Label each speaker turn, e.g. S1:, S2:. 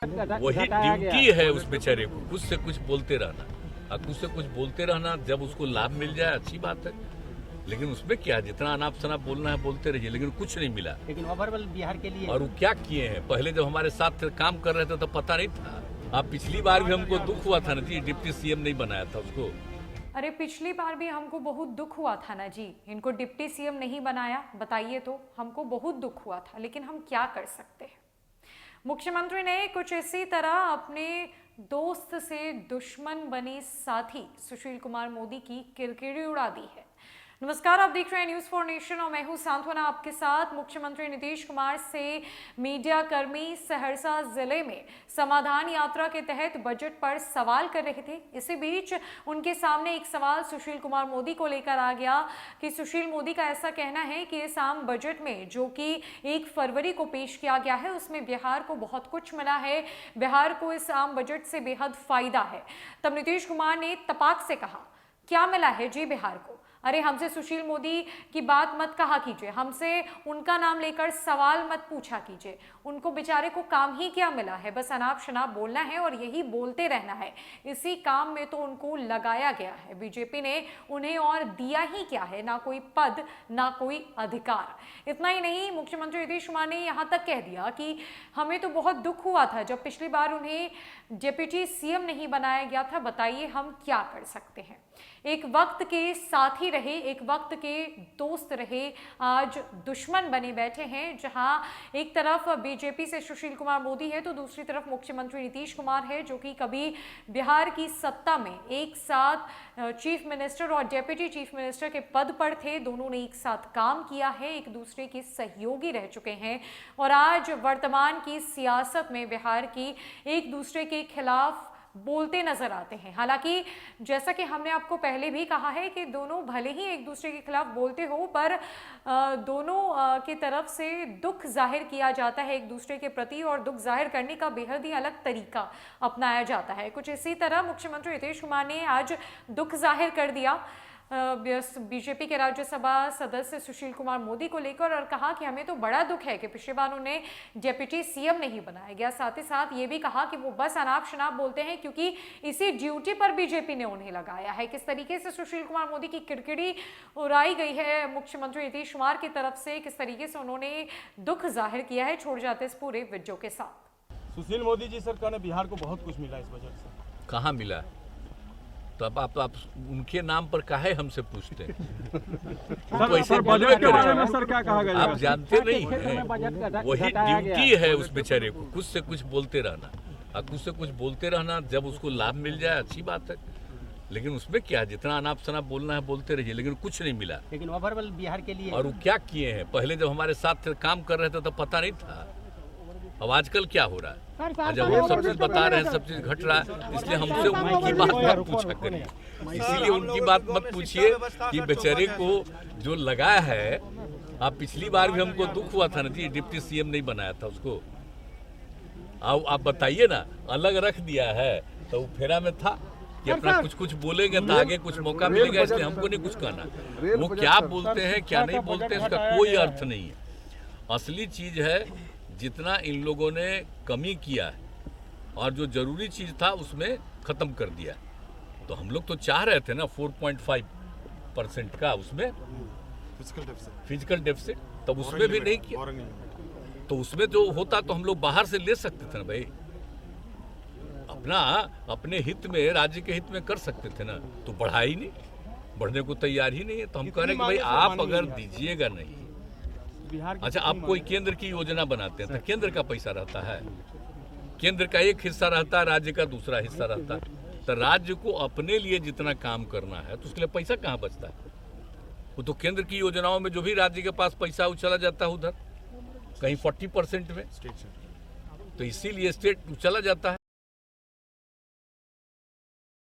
S1: वही ड्यूटी है उस बेचारे को, कुछ से कुछ बोलते रहना, और कुछ से कुछ बोलते रहना। जब उसको लाभ मिल जाए अच्छी बात है, लेकिन उसमें क्या, जितना अनाप शनाप बोलना है बोलते रहिए, लेकिन कुछ नहीं मिला।
S2: लेकिन ओवरऑल बिहार के लिए
S1: और वो क्या किए हैं, पहले जब हमारे साथ काम कर रहे थे तो पता नहीं था। आप पिछली बार भी हमको दुख हुआ था ना जी, डिप्टी सीएम नहीं बनाया था उसको।
S3: अरे पिछली बार भी हमको बहुत दुख हुआ था ना जी, इनको डिप्टी सीएम नहीं बनाया, बताइए तो हमको बहुत दुख हुआ था, लेकिन हम क्या कर सकते हैं। मुख्यमंत्री ने कुछ इसी तरह अपने दोस्त से दुश्मन बने साथी सुशील कुमार मोदी की किरकिरी उड़ा दी है। नमस्कार, आप देख रहे हैं न्यूज़ फॉर नेशन और मैं हूं सांत्वना आपके साथ। मुख्यमंत्री नीतीश कुमार से मीडिया कर्मी सहरसा जिले में समाधान यात्रा के तहत बजट पर सवाल कर रहे थे। इसी बीच उनके सामने एक सवाल सुशील कुमार मोदी को लेकर आ गया कि सुशील मोदी का ऐसा कहना है कि इस आम बजट में जो कि 1 फरवरी को पेश किया गया है उसमें बिहार को बहुत कुछ मिला है, बिहार को इस आम बजट से बेहद फायदा है। तब नीतीश कुमार ने तपाक से कहा, क्या मिला है जी बिहार को? अरे हमसे सुशील मोदी की बात मत कहा कीजिए, हमसे उनका नाम लेकर सवाल मत पूछा कीजिए। उनको बेचारे को काम ही क्या मिला है, बस अनाप शनाप बोलना है और यही बोलते रहना है। इसी काम में तो उनको लगाया गया है। बीजेपी ने उन्हें और दिया ही क्या है, ना कोई पद ना कोई अधिकार। इतना ही नहीं, मुख्यमंत्री नीतीश कुमार ने यहाँ तक कह दिया कि हमें तो बहुत दुख हुआ था जब पिछली बार उन्हें डिप्टी सीएम नहीं बनाया गया था, बताइए हम क्या कर सकते हैं। एक वक्त के साथी रहे, एक वक्त के दोस्त रहे, आज दुश्मन बने बैठे हैं। जहां एक तरफ बीजेपी से सुशील कुमार मोदी है तो दूसरी तरफ मुख्यमंत्री नीतीश कुमार है, जो कि कभी बिहार की सत्ता में एक साथ चीफ मिनिस्टर और डेप्यूटी चीफ मिनिस्टर के पद पर थे। दोनों ने एक साथ काम किया है, एक दूसरे के सहयोगी रह चुके हैं और आज वर्तमान की सियासत में बिहार की एक दूसरे के खिलाफ बोलते नजर आते हैं। हालांकि जैसा कि हमने आपको पहले भी कहा है कि दोनों भले ही एक दूसरे के खिलाफ बोलते हो, पर दोनों की तरफ से दुख जाहिर किया जाता है एक दूसरे के प्रति, और दुख जाहिर करने का बेहद ही अलग तरीका अपनाया जाता है। कुछ इसी तरह मुख्यमंत्री नीतीश कुमार ने आज दुख जाहिर कर दिया बीजेपी के राज्यसभा सदस्य सुशील कुमार मोदी को लेकर और कहा कि हमें तो बड़ा दुख है कि पिछले बार उन्हें डिप्टी सीएम नहीं बनाया गया। साथ ही साथ ये भी कहा कि वो बस अनाप शनाप बोलते हैं क्योंकि इसी ड्यूटी पर बीजेपी ने उन्हें लगाया है। किस तरीके से सुशील कुमार मोदी की किरकिरी उड़ाई गई है मुख्यमंत्री नीतीश कुमार की तरफ से, किस तरीके से उन्होंने दुख जाहिर किया है, छोड़ जाते इस पूरे वीडियो के साथ।
S4: सुशील मोदी जी सरकार ने बिहार को बहुत कुछ मिला इस बजट से।
S1: कहाँ मिला? तो अब आप उनके नाम पर काहे हमसे पूछते हैं? तो ऐसे
S4: बजट के बारे में सर क्या कहा गया?
S1: आप जानते नहीं हैं, वही ड्यूटी है उस बेचारे को, कुछ से कुछ बोलते रहना, और कुछ से कुछ बोलते रहना। जब उसको लाभ मिल जाए अच्छी बात है, लेकिन उसमें क्या, जितना अनाप शनाप बोलना है बोलते रहिए, लेकिन कुछ नहीं मिला।
S2: लेकिन ओवरऑल बिहार के लिए
S1: और वो क्या किए हैं, पहले जब हमारे साथ काम कर रहे थे तो पता नहीं था। अब आजकल क्या हो रहा है, जब हम सब चीज बता रहे हैं, सब चीज घट रहा है, इसलिए हमसे उनकी बात मत पूछा करिए। इसीलिए उनकी बात मत पूछिए कि बेचारे को जो लगा है। आप पिछली बार भी हमको दुख हुआ था ना जी, डिप्टी सीएम नहीं बनाया था उसको। आप बताइए ना, अलग रख दिया है तो वो फेरा में था कि अपना कुछ कुछ बोलेंगे तो आगे कुछ मौका मिलेगा, इसलिए हमको नहीं कुछ कहना। वो क्या बोलते हैं क्या नहीं बोलते हैं उसका कोई अर्थ नहीं है। असली चीज है जितना इन लोगों ने कमी किया है और जो जरूरी चीज था उसमें खत्म कर दिया। तो हम लोग तो चाह रहे थे ना 4.5% का उसमें फिजिकल डेफिसिट, तब उसमें भी नहीं किया। तो उसमें जो होता तो हम लोग बाहर से ले सकते थे ना भाई, अपने हित में, राज्य के हित में कर सकते थे ना। तो बढ़ा ही नहीं, बढ़ने को तैयार ही नहीं है। तो हम कह रहे हैं कि भाई आप अगर दीजिएगा नहीं, अच्छा आप कोई केंद्र की योजना बनाते हैं तो केंद्र का पैसा रहता है, केंद्र का एक हिस्सा रहता है, राज्य का दूसरा हिस्सा रहता है। तो राज्य को अपने लिए जितना काम करना है तो उसके लिए पैसा कहाँ बचता है? वो तो केंद्र की योजनाओं में जो भी राज्य के पास पैसा वो चला जाता है उधर, कहीं 40% में, तो इसीलिए स्टेट चला जाता है।